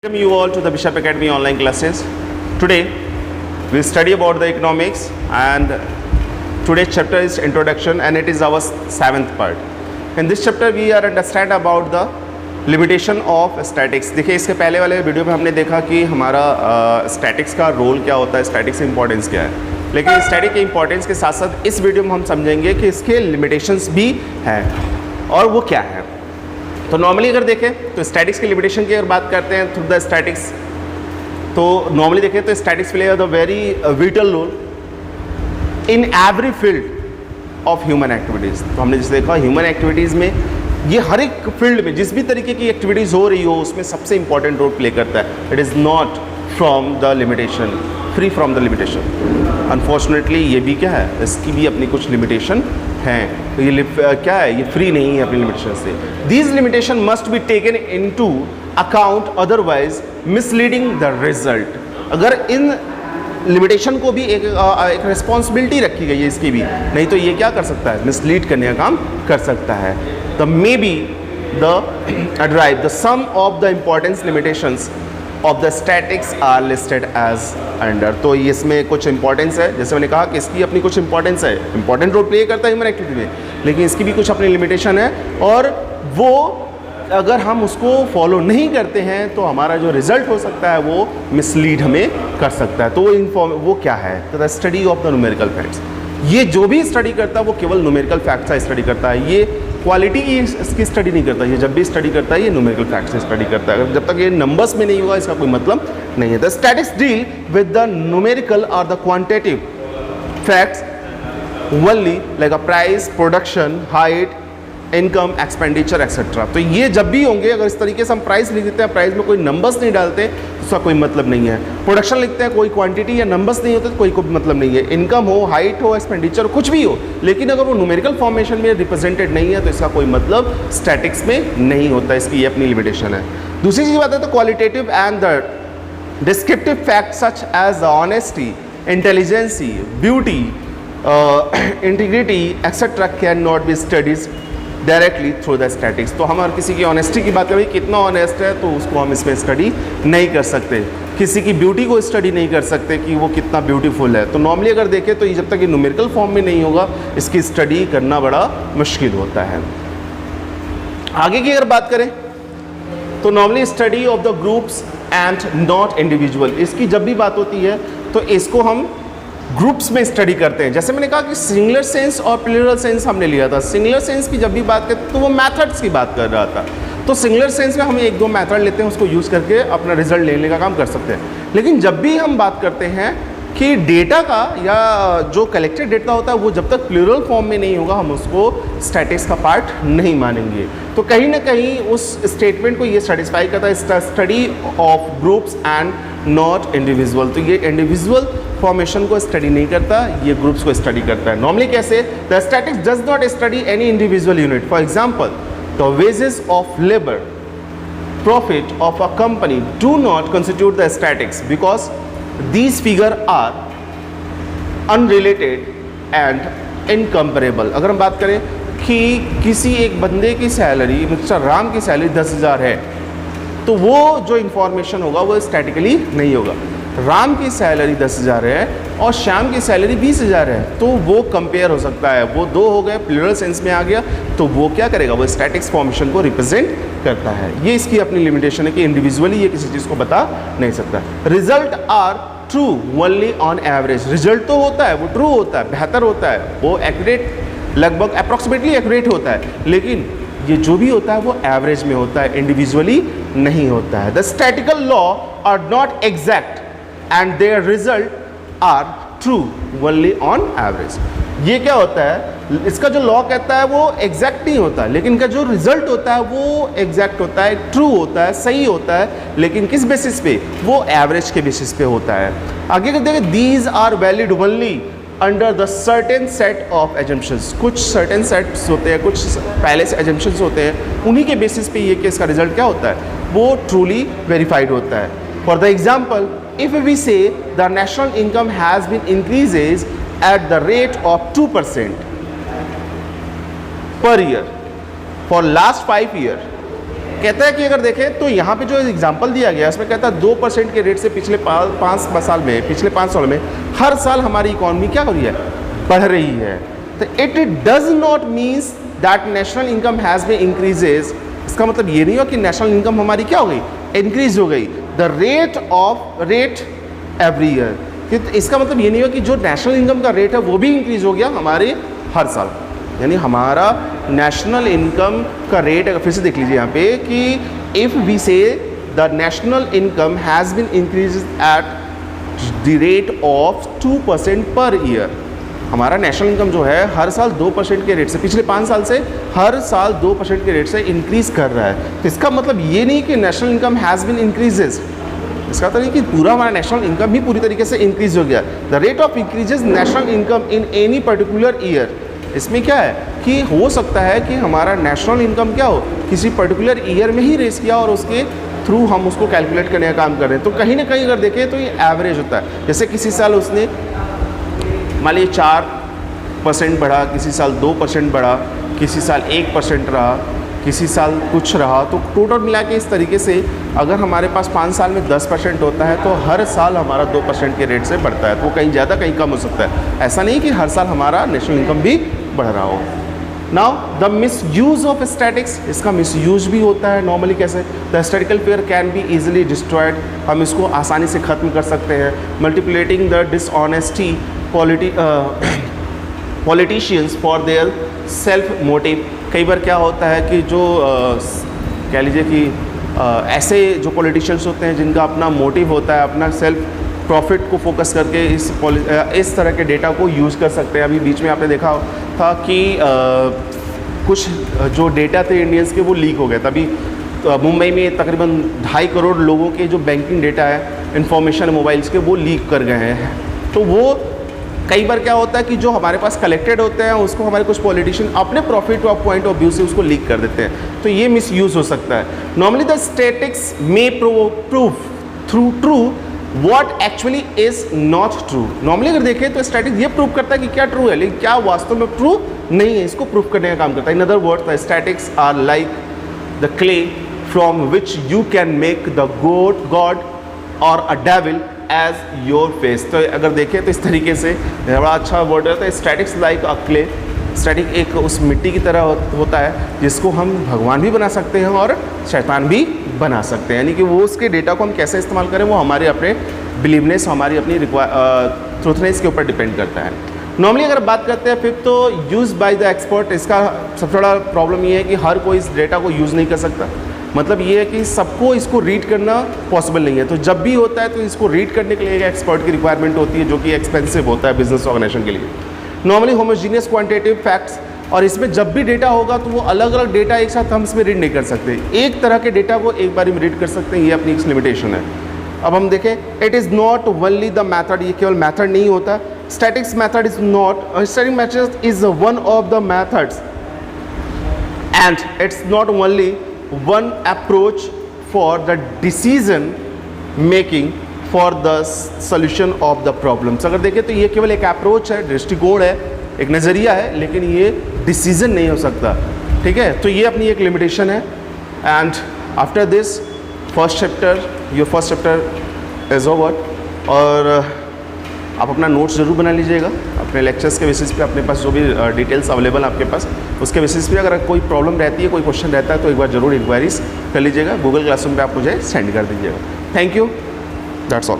Welcome you all to the Bishop Academy online classes. Today we study about the economics and today's chapter is introduction and it is our seventh part. In this chapter we are understand about the limitation of statics. देखिए इसके पहले वाले video में हमने देखा कि हमारा statics का रोल क्या होता है, स्टैटिक्स की इंपॉर्टेंस क्या है, लेकिन स्टैटिक के इंपॉर्टेंस के साथ साथ इस वीडियो में हम समझेंगे कि इसके लिमिटेशंस भी हैं और वो क्या है। तो नॉर्मली अगर देखें तो स्टैटिक्स की लिमिटेशन की अगर बात करते हैं थ्रू द स्टैटिक्स, तो नॉर्मली देखें तो statistics play the very vital role in every field of human activities. तो हमने जैसे देखा ह्यूमन एक्टिविटीज़ में ये हर एक फील्ड में जिस भी तरीके की एक्टिविटीज़ हो रही हो उसमें सबसे इंपॉर्टेंट रोल प्ले करता है। It is not from the limitation, free from the limitation. Unfortunately ये भी क्या है, इसकी भी अपनी कुछ लिमिटेशन हैं। तो ये क्या है, ये फ्री नहीं है अपनी लिमिटेशन से। These limitation must be taken into account otherwise misleading the result. अगर इन लिमिटेशन को भी एक रिस्पॉन्सिबिलिटी रखी गई है इसकी भी, नहीं तो ये क्या कर सकता है, मिसलीड करने का काम कर सकता है। The may be the drive the some of the importance limitations of the statistics are listed as under. तो इसमें कुछ इंपॉर्टेंस है, जैसे मैंने कहा कि इसकी अपनी कुछ इंपॉर्टेंस है, इंपॉर्टेंट रोल प्ले करता है ह्यूमन एक्टिविटी में, लेकिन इसकी भी कुछ अपनी लिमिटेशन है और वो अगर हम उसको फॉलो नहीं करते हैं तो हमारा जो रिजल्ट हो सकता है वो मिसलीड हमें कर सकता है। तो वो क्या है, तो the study of the numerical facts. ये जो भी स्टडी करता है वो केवल न्यूमेरिकल फैक्ट्स का स्टडी करता है, ये क्वालिटी की इसकी स्टडी नहीं करता। ये जब भी स्टडी करता है ये न्यूमेरिकल फैक्ट्स से स्टडी करता है। जब तक ये नंबर्स में नहीं होगा इसका कोई मतलब नहीं है। The statistics deal with the numerical और the quantitative facts only like a price, production, height, income, expenditure etcetera. तो ये जब भी होंगे, अगर इस तरीके से हम प्राइस लिख देते हैं, प्राइस में कोई नंबर्स नहीं डालते तो उसका कोई मतलब नहीं है। प्रोडक्शन लिखते हैं, कोई क्वांटिटी या नंबर्स नहीं होते तो कोई मतलब नहीं है। इनकम हो, हाइट हो, एक्सपेंडिचर कुछ भी हो, लेकिन अगर वो न्यूमेरिकल फॉर्मेशन में रिप्रेजेंटेड नहीं है तो इसका कोई मतलब स्टैटिक्स में नहीं होता। इसकी ये अपनी लिमिटेशन है। दूसरी चीज़ बात है तो qualitative and the descriptive fact such as honesty, intelligency, beauty, integrity etcetera can not be studies directly through the statistics. तो हम अगर किसी की ऑनेस्टी की बात करें, कितना ऑनेस्ट है, तो उसको हम इसमें स्टडी नहीं कर सकते। किसी की ब्यूटी को स्टडी नहीं कर सकते कि वो कितना ब्यूटीफुल है। तो नॉर्मली अगर देखें तो ये जब तक ये न्यूमेरिकल फॉर्म में नहीं होगा इसकी स्टडी करना बड़ा मुश्किल होता है। आगे की अगर बात करें तो normally study of the groups and not individual. इसकी जब भी बात होती है तो इसको हम ग्रुप्स में स्टडी करते हैं। जैसे मैंने कहा कि सिंगुलर सेंस और प्लूरल सेंस हमने लिया था। सिंगुलर सेंस की जब भी बात करते तो वो मेथड्स की बात कर रहा था। तो सिंगुलर सेंस में हम एक दो मेथड लेते हैं, उसको यूज़ करके अपना रिजल्ट लेने का काम कर सकते हैं। लेकिन जब भी हम बात करते हैं कि डेटा का या जो कलेक्टेड डेटा होता है वो जब तक प्लूरल फॉर्म में नहीं होगा हम उसको स्टैटिक्स का पार्ट नहीं मानेंगे। तो कहीं ना कहीं उस स्टेटमेंट को ये सेटिस्फाई करता है, study of groups and not individual. तो ये इंडिविजुअल फॉर्मेशन को स्टडी नहीं करता, ये ग्रुप्स को स्टडी करता है। नॉर्मली कैसे, the statics does not study any individual unit. For example the wages of labour, profit of a company do not constitute the statics because these figures are unrelated and incomparable। अगर हम बात करें कि किसी एक बंदे की सैलरी, मिस्टर राम की सैलरी 10,000 है, तो वो जो इंफॉर्मेशन होगा वो स्टैटिकली नहीं होगा। राम की सैलरी 10,000 है और श्याम की सैलरी 20,000 है, तो वो कंपेयर हो सकता है। वो दो हो गए, प्लूरल सेंस में आ गया, तो वो क्या करेगा, वो स्टैटिक्स फॉर्मेशन को रिप्रेजेंट करता है। ये इसकी अपनी लिमिटेशन है कि इंडिविजुअली ये किसी चीज़ को बता नहीं सकता। Result are true only on average. Result तो होता है वो ट्रू होता है, बेहतर होता है, वो एक्यूरेट, लगभग अप्रॉक्सीमेटली एक्यूरेट होता है, लेकिन ये जो भी होता है वो एवरेज में होता है, इंडिविजुअली नहीं होता है। The statistical law are not exact and their result are true only on average. ये क्या होता है, इसका जो लॉ कहता है वो एग्जैक्ट नहीं होता, लेकिन इनका जो रिजल्ट होता है वो एग्जैक्ट होता है, ट्रू होता है, सही होता है, लेकिन किस बेसिस पे, वो एवरेज के बेसिस पे होता है। आगे देखें, these are valid only under the certain set of assumptions. कुछ सर्टेन सेट्स होते हैं, कुछ पहले से एजम्पशंस होते हैं, उन्हीं के बेसिस पे ये केस का रिजल्ट क्या होता है, वो ट्रूली वेरीफाइड होता है। For the example, if we say the national income has been increases at the rate of 2% per year for last 5 years, कहता है कि अगर देखें तो यहाँ पे जो एग्जांपल दिया गया उसमें कहता है 2% के रेट से पिछले 5 साल में हर साल हमारी इकॉनमी क्या हो रही है, बढ़ रही है। तो it does not means that national income has been increases, इसका मतलब ये नहीं हो कि नेशनल इनकम हमारी क्या हो गई, इंक्रीज हो गई। द रेट एवरी ईयर, इसका मतलब ये नहीं हो कि जो नेशनल इनकम का रेट है वो भी इंक्रीज हो गया हमारे हर साल, यानी हमारा नेशनल इनकम का रेट, अगर फिर से देख लीजिए यहाँ पे कि if we say the national income has been increase at the rate of 2% per year, हमारा नेशनल इनकम जो है हर साल 2% के रेट से, पिछले 5 साल से हर साल 2% के रेट से इंक्रीज़ कर रहा है। तो इसका मतलब ये नहीं कि national income has been increases, इसका तो नहीं कि पूरा हमारा नेशनल इनकम ही पूरी तरीके से इंक्रीज हो गया। The rate of increases national income in any particular year, इसमें क्या है कि हो सकता है कि हमारा नेशनल इनकम क्या हो, किसी पर्टिकुलर ईयर में ही रेस किया और उसके थ्रू हम उसको कैलकुलेट करने का काम कर रहे हैं। तो कहीं ना कहीं अगर देखें तो ये एवरेज होता है। जैसे किसी साल उसने मान लीजिए 4% बढ़ा, किसी साल 2% बढ़ा, किसी साल 1% रहा, किसी साल कुछ रहा, तो टोटल मिला के इस तरीके से अगर हमारे पास 5 साल में 10% होता है तो हर साल हमारा 2% के रेट से बढ़ता है। तो वो कहीं ज़्यादा कहीं कम हो सकता है, ऐसा नहीं कि हर साल हमारा नेशनल इनकम भी बढ़ रहा हो। Now the misuse of statistics, इसका मिस यूज भी होता है नॉर्मली। कैसे? The statistical pair can be easily destroyed, हम इसको आसानी से ख़त्म कर सकते हैं। Multiplying the dishonesty politicians for their self motive, कई बार क्या होता है कि जो कह लीजिए कि ऐसे जो पॉलिटिशियंस होते हैं जिनका अपना मोटिव होता है, अपना सेल्फ प्रॉफिट को फोकस करके इस तरह के डेटा को यूज़ कर सकते हैं। अभी बीच में आपने देखा था कि कुछ जो डेटा थे इंडियंस के वो लीक हो गए। तभी मुंबई में तकरीबन 2.5 करोड़ लोगों के जो बैंकिंग डेटा है, इंफॉर्मेशन मोबाइल्स के, वो लीक कर गए हैं। तो वो कई बार क्या होता है कि जो हमारे पास कलेक्टेड होते हैं उसको हमारे कुछ पॉलिटिशियन अपने profit of point of view से उसको लीक कर देते हैं, तो ये मिस यूज़ हो सकता है। Normally the statics may prove through true what actually is not true. Normally अगर देखें तो स्टैटिक्स ये प्रूव करता है कि क्या ट्रू है, लेकिन क्या वास्तव में ट्रू नहीं है, इसको प्रूव करने का काम करता है। In other words the statistics are like the clay from which you can make the god और a devil as your face. तो अगर देखें तो इस तरीके से बड़ा अच्छा वर्ड है। तो स्टैटिक्स लाइक अ क्ले, स्टैटिक एक उस मिट्टी की तरह होता है जिसको हम भगवान भी बना सकते हैं और शैतान भी बना सकते हैं, यानी कि वो उसके डेटा को हम कैसे इस्तेमाल करें वो हमारे अपने बिलीवनेस, हमारी अपनी ट्रूथनेस के ऊपर डिपेंड करता है। नॉर्मली अगर बात करते हैं फिर तो यूज़ बाय द एक्सपर्ट, इसका सबसे बड़ा प्रॉब्लम ये है कि हर कोई इस डेटा को यूज़ नहीं कर सकता। मतलब ये है कि सबको इसको रीड करना पॉसिबल नहीं है। तो जब भी होता है तो इसको रीड करने के लिए एक एक्सपर्ट की रिक्वायरमेंट होती है, जो कि एक्सपेंसिव होता है बिजनेस ऑर्गेनाइजेशन के लिए। नॉर्मली होमोजीनियस क्वांटिटेटिव फैक्ट्स, और इसमें जब भी डेटा होगा तो वो अलग अलग डेटा एक साथ हम इसमें रीड नहीं कर सकते, एक तरह के डेटा को एक बार में रीड कर सकते हैं, ये अपनी एक लिमिटेशन है। अब हम देखें, it is not only the method, ये केवल मैथड नहीं होता। Statics method is not, static method is one of the methods and it's not only one approach for the decision making for the solution of the problems। अगर देखें तो ये केवल एक अप्रोच है, दृष्टिकोण है, एक नज़रिया है, लेकिन ये डिसीजन नहीं हो सकता। ठीक है, तो ये अपनी एक लिमिटेशन है। And after this first chapter, your first chapter is over. और आप अपना नोट्स ज़रूर बना लीजिएगा अपने लेक्चर्स के बेसिस पे, अपने पास जो भी डिटेल्स अवेलेबल आपके पास उसके बेसिस पे अगर कोई प्रॉब्लम रहती है, कोई क्वेश्चन रहता है तो एक बार ज़रूर इंक्वायरीज कर लीजिएगा। गूगल क्लासरूम पे आप मुझे सेंड कर दीजिएगा। Thank you, that's all.